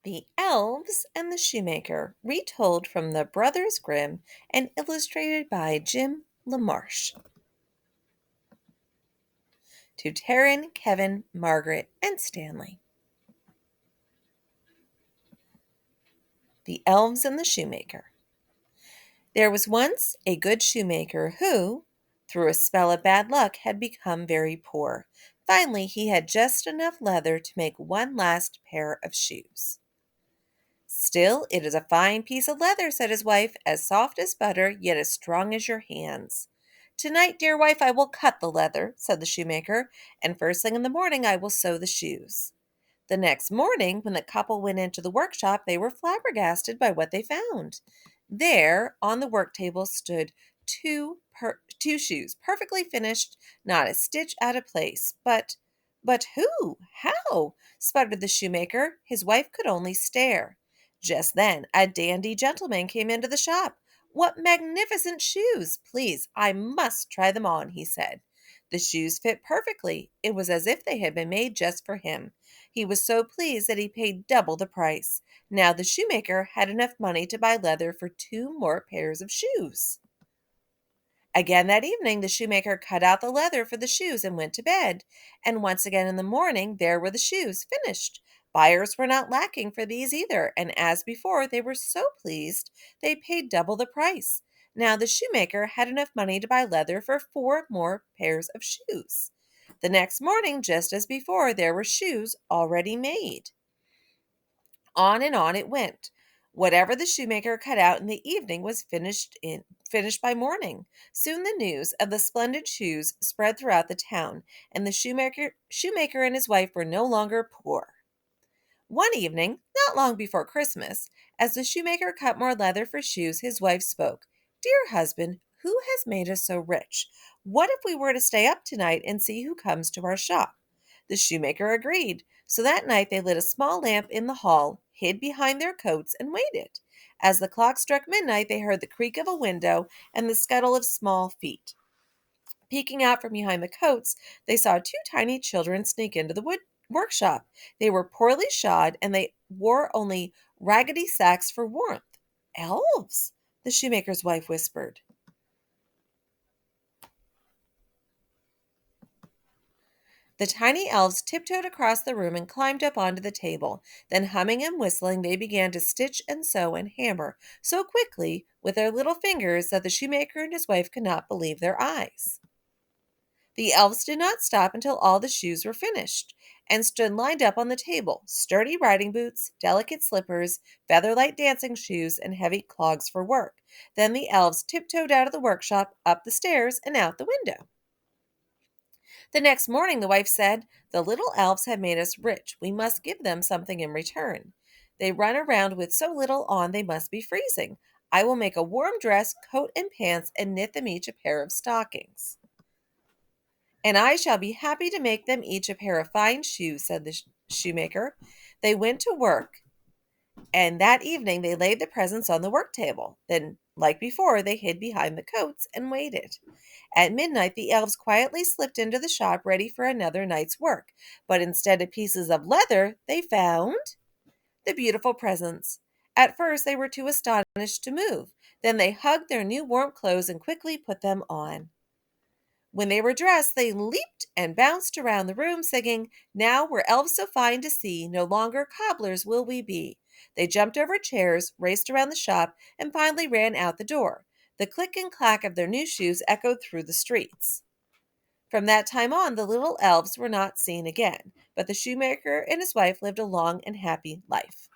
The Elves and the Shoemaker, retold from the Brothers Grimm and illustrated by Jim LaMarche. To Taryn, Kevin, Margaret, and Stanley. The Elves and the Shoemaker. There was once a good shoemaker who, through a spell of bad luck, had become very poor. Finally, he had just enough leather to make one last pair of shoes. Still, it is a fine piece of leather, said his wife, as soft as butter, yet as strong as your hands. Tonight, dear wife, I will cut the leather, said the shoemaker, and first thing in the morning I will sew the shoes. The next morning, when the couple went into the workshop, they were flabbergasted by what they found. There, on the work table, stood two shoes, perfectly finished, not a stitch out of place. But who? How? Sputtered the shoemaker. His wife could only stare. Just then, a dandy gentleman came into the shop. What magnificent shoes! Please, I must try them on, he said. The shoes fit perfectly. It was as if they had been made just for him. He was so pleased that he paid double the price. Now the shoemaker had enough money to buy leather for two more pairs of shoes. Again that evening, the shoemaker cut out the leather for the shoes and went to bed. And once again in the morning, there were the shoes, finished. Buyers were not lacking for these either, and as before, they were so pleased they paid double the price. Now the shoemaker had enough money to buy leather for four more pairs of shoes. The next morning, just as before, there were shoes already made. On and on it went. Whatever the shoemaker cut out in the evening was finished by morning. Soon the news of the splendid shoes spread throughout the town, and the shoemaker and his wife were no longer poor. One evening, not long before Christmas, as the shoemaker cut more leather for shoes, his wife spoke. Dear husband, who has made us so rich? What if we were to stay up tonight and see who comes to our shop? The shoemaker agreed. So that night they lit a small lamp in the hall, hid behind their coats, and waited. As the clock struck midnight, they heard the creak of a window and the scuttle of small feet. Peeking out from behind the coats, they saw two tiny children sneak into the workshop. They were poorly shod, and they wore only raggedy sacks for warmth. Elves, the shoemaker's wife whispered. The tiny elves tiptoed across the room and climbed up onto the table. Then, humming and whistling, they began to stitch and sew and hammer so quickly with their little fingers that the shoemaker and his wife could not believe their eyes. The elves did not stop until all the shoes were finished and stood lined up on the table, sturdy riding boots, delicate slippers, feather-light dancing shoes, and heavy clogs for work. Then the elves tiptoed out of the workshop, up the stairs, and out the window. The next morning the wife said, The little elves have made us rich. We must give them something in return. They run around with so little on they must be freezing. I will make a warm dress, coat, and pants, and knit them each a pair of stockings. And I shall be happy to make them each a pair of fine shoes, said the shoemaker. They went to work, and that evening they laid the presents on the work table. Then, like before, they hid behind the coats and waited. At midnight, the elves quietly slipped into the shop ready for another night's work. But instead of pieces of leather, they found the beautiful presents. At first, they were too astonished to move. Then they hugged their new warm clothes and quickly put them on. When they were dressed, they leaped and bounced around the room, singing, Now we're elves so fine to see, no longer cobblers will we be. They jumped over chairs, raced around the shop, and finally ran out the door. The click and clack of their new shoes echoed through the streets. From that time on, the little elves were not seen again, but the shoemaker and his wife lived a long and happy life.